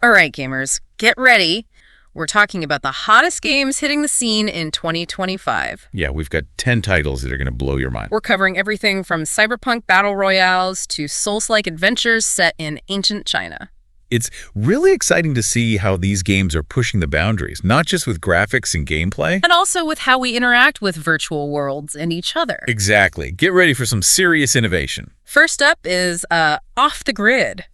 All right, gamers, get ready. We're talking about the hottest games hitting the scene in 2025. Yeah, we've got 10 titles that are going to blow your mind. We're covering everything from cyberpunk battle royales to Souls-like adventures set in ancient China. It's really exciting to see how these games are pushing the boundaries, not just with graphics and gameplay. And also with how we interact with virtual worlds and each other. Exactly. Get ready for some serious innovation. First up is Off the Grid.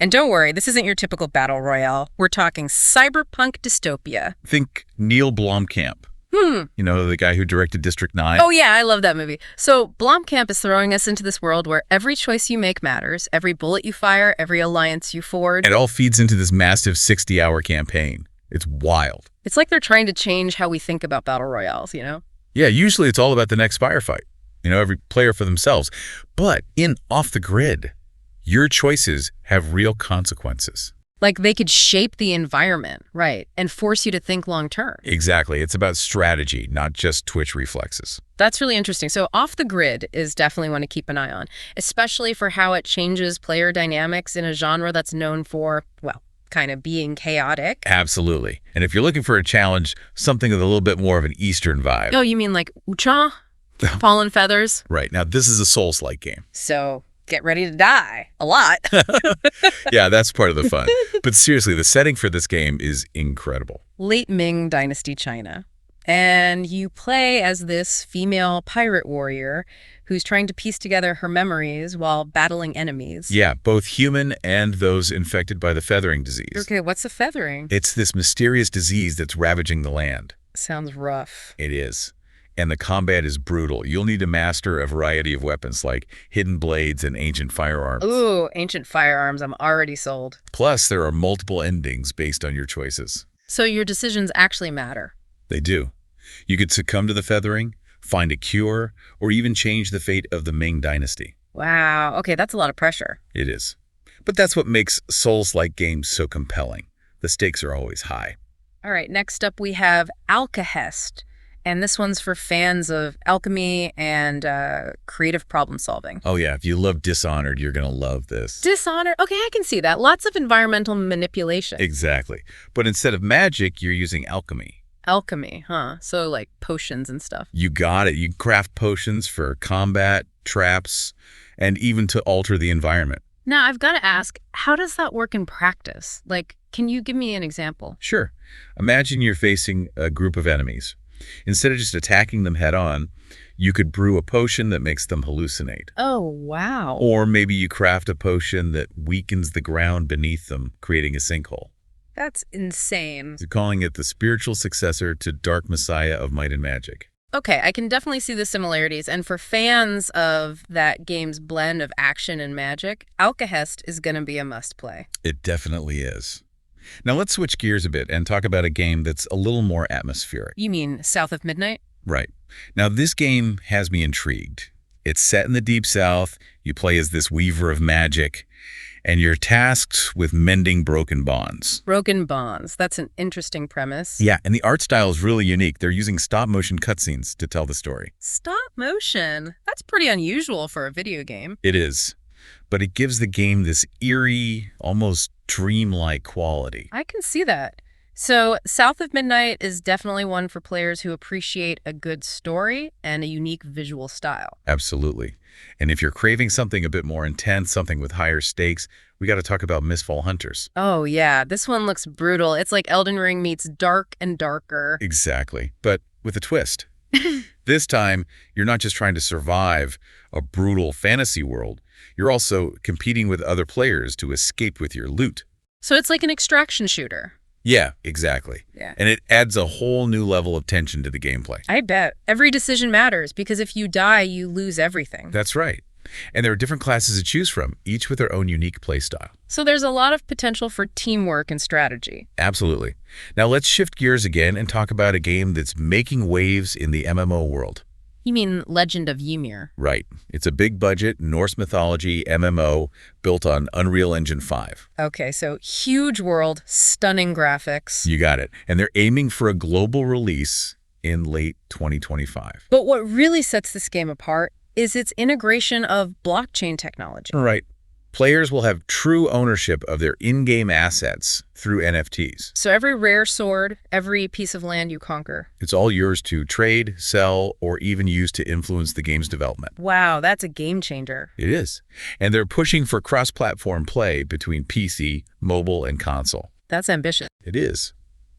And don't worry, this isn't your typical battle royale. We're talking cyberpunk dystopia. Think Neil Blomkamp. You know, the guy who directed District 9. Oh yeah, I love that movie. So Blomkamp is throwing us into this world where every choice you make matters, every bullet you fire, every alliance you forge. It all feeds into this massive 60-hour campaign. It's wild. It's like they're trying to change how we think about battle royales, you know? Yeah, usually it's all about the next firefight. You know, every player for themselves. But in Off the Grid, your choices have real consequences. Like they could shape the environment, right, and force you to think long term. Exactly. It's about strategy, not just twitch reflexes. That's really interesting. So Off the Grid is definitely one to keep an eye on, especially for how it changes player dynamics in a genre that's known for, well, kind of being chaotic. Absolutely. And if you're looking for a challenge, something with a little bit more of an Eastern vibe. Oh, you mean like Wuchang? Fallen Feathers? Right. Now, this is a Souls-like game. So get ready to die. A lot. Yeah, that's part of the fun. But seriously, the setting for this game is incredible. Late Ming Dynasty China. And you play as this female pirate warrior who's trying to piece together her memories while battling enemies. Yeah, both human and those infected by the feathering disease. Okay, what's the feathering? It's this mysterious disease that's ravaging the land. Sounds rough. It is. And the combat is brutal. You'll need to master a variety of weapons like hidden blades and ancient firearms. Ooh, ancient firearms. I'm already sold. Plus, there are multiple endings based on your choices. So your decisions actually matter. They do. You could succumb to the feathering, find a cure, or even change the fate of the Ming Dynasty. Wow. Okay, that's a lot of pressure. It is. But that's what makes Souls-like games so compelling. The stakes are always high. All right, next up we have Alkahest. And this one's for fans of alchemy and creative problem solving. Oh yeah, if you love Dishonored, you're going to love this. Dishonored? Okay, I can see that. Lots of environmental manipulation. Exactly. But instead of magic, you're using alchemy. Alchemy, huh? So like potions and stuff. You got it. You craft potions for combat, traps, and even to alter the environment. Now, I've got to ask, how does that work in practice? Like, can you give me an example? Sure. Imagine you're facing a group of enemies. Instead of just attacking them head-on, you could brew a potion that makes them hallucinate. Oh, wow. Or maybe you craft a potion that weakens the ground beneath them, creating a sinkhole. That's insane. They're calling it the spiritual successor to Dark Messiah of Might and Magic. Okay, I can definitely see the similarities. And for fans of that game's blend of action and magic, Alkahest is going to be a must-play. It definitely is. Now let's switch gears a bit and talk about a game that's a little more atmospheric. You mean South of Midnight? Right. Now this game has me intrigued. It's set in the Deep South, you play as this weaver of magic, and you're tasked with mending broken bonds. Broken bonds. That's an interesting premise. Yeah, and the art style is really unique. They're using stop-motion cutscenes to tell the story. Stop motion? That's pretty unusual for a video game. It is. But it gives the game this eerie, almost dreamlike quality. I can see that. So South of Midnight is definitely one for players who appreciate a good story and a unique visual style. Absolutely. And if you're craving something a bit more intense, something with higher stakes, we got to talk about Mistfall Hunters. Oh yeah, this one looks brutal. It's like Elden Ring meets dark and darker. Exactly. But with a twist. This time, you're not just trying to survive a brutal fantasy world. You're also competing with other players to escape with your loot. So it's like an extraction shooter. Yeah, exactly. Yeah. And it adds a whole new level of tension to the gameplay. I bet. Every decision matters because if you die, you lose everything. That's right. And there are different classes to choose from, each with their own unique playstyle. So there's a lot of potential for teamwork and strategy. Absolutely. Now let's shift gears again and talk about a game that's making waves in the MMO world. You mean Legend of Ymir? Right. It's a big-budget Norse mythology MMO built on Unreal Engine 5. Okay, so huge world, stunning graphics. You got it. And they're aiming for a global release in late 2025. But what really sets this game apart is its integration of blockchain technology. Right. Players will have true ownership of their in-game assets through NFTs. So every rare sword, every piece of land you conquer. It's all yours to trade, sell, or even use to influence the game's development. Wow, that's a game changer. It is. And they're pushing for cross-platform play between PC, mobile, and console. That's ambitious. It is.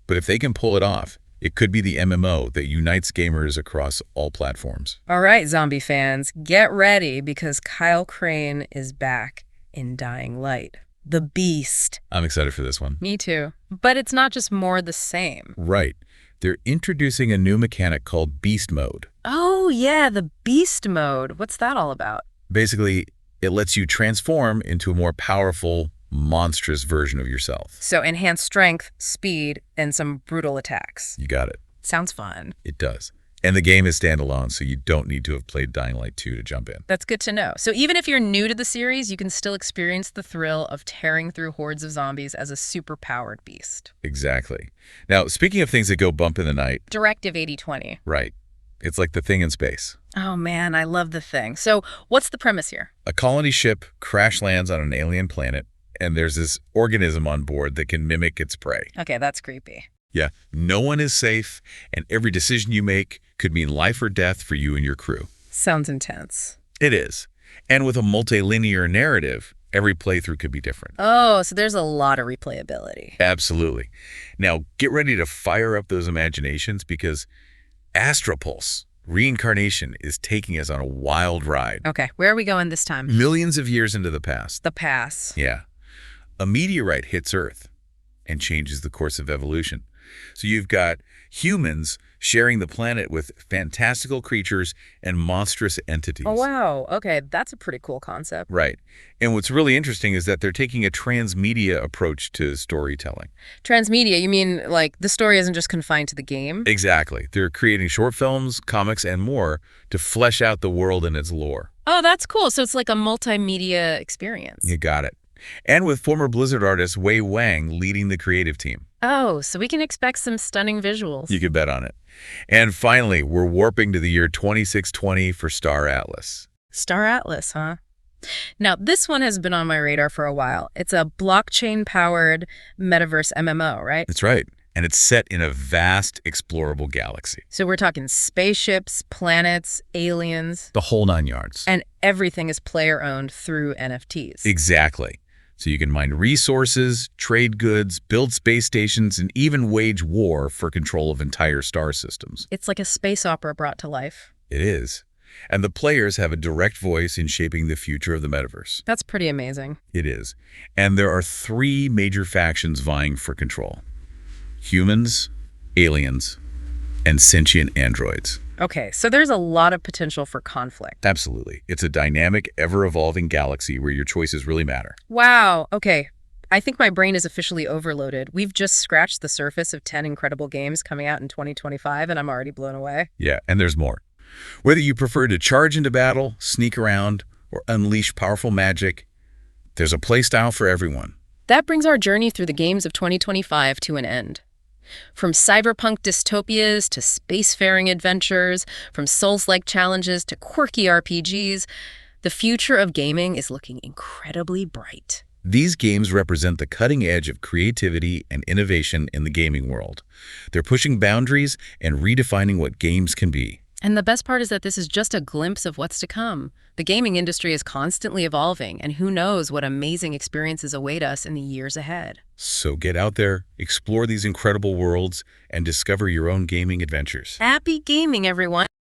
But if they can pull it off, it could be the MMO that unites gamers across all platforms. All right, zombie fans, get ready because Kyle Crane is back in Dying Light. The Beast. I'm excited for this one. Me too. But it's not just more the same. Right. They're introducing a new mechanic called Beast Mode. Oh, yeah, the Beast Mode. What's that all about? Basically, it lets you transform into a more powerful, monstrous version of yourself. So enhanced strength, speed, and some brutal attacks. You got it. Sounds fun. It does. And the game is standalone, so you don't need to have played Dying Light 2 to jump in. That's good to know. So even if you're new to the series, you can still experience the thrill of tearing through hordes of zombies as a super-powered beast. Exactly. Now, speaking of things that go bump in the night. Directive 80/20. Right. It's like the Thing in space. Oh man, I love the Thing. So what's the premise here? A colony ship crash lands on an alien planet, and there's this organism on board that can mimic its prey. Okay, that's creepy. Yeah, no one is safe, and every decision you make could mean life or death for you and your crew. Sounds intense. It is. And with a multilinear narrative, every playthrough could be different. Oh, so there's a lot of replayability. Absolutely. Now, get ready to fire up those imaginations because Astropulse, reincarnation, is taking us on a wild ride. Okay, where are we going this time? Millions of years into the past. The pass. Yeah. A meteorite hits Earth and changes the course of evolution. So you've got humans sharing the planet with fantastical creatures and monstrous entities. Oh, wow. Okay, that's a pretty cool concept. Right. And what's really interesting is that they're taking a transmedia approach to storytelling. Transmedia, you mean like the story isn't just confined to the game? Exactly. They're creating short films, comics, and more to flesh out the world and its lore. Oh, that's cool. So it's like a multimedia experience. You got it. And with former Blizzard artist Wei Wang leading the creative team. Oh, so we can expect some stunning visuals. You can bet on it. And finally, we're warping to the year 2620 for Star Atlas. Star Atlas, huh? Now, this one has been on my radar for a while. It's a blockchain-powered metaverse MMO, right? That's right. And it's set in a vast, explorable galaxy. So we're talking spaceships, planets, aliens. The whole 9 yards. And everything is player-owned through NFTs. Exactly. So you can mine resources, trade goods, build space stations, and even wage war for control of entire star systems. It's like a space opera brought to life. It is. And the players have a direct voice in shaping the future of the metaverse. That's pretty amazing. It is. And there are 3 major factions vying for control. Humans, aliens, and sentient androids. Okay, so there's a lot of potential for conflict. Absolutely. It's a dynamic, ever-evolving galaxy where your choices really matter. Wow, okay. I think my brain is officially overloaded. We've just scratched the surface of 10 incredible games coming out in 2025, and I'm already blown away. Yeah, and there's more. Whether you prefer to charge into battle, sneak around, or unleash powerful magic, there's a playstyle for everyone. That brings our journey through the games of 2025 to an end. From cyberpunk dystopias to spacefaring adventures, from Souls-like challenges to quirky RPGs, the future of gaming is looking incredibly bright. These games represent the cutting edge of creativity and innovation in the gaming world. They're pushing boundaries and redefining what games can be. And the best part is that this is just a glimpse of what's to come. The gaming industry is constantly evolving, and who knows what amazing experiences await us in the years ahead. So get out there, explore these incredible worlds, and discover your own gaming adventures. Happy gaming, everyone!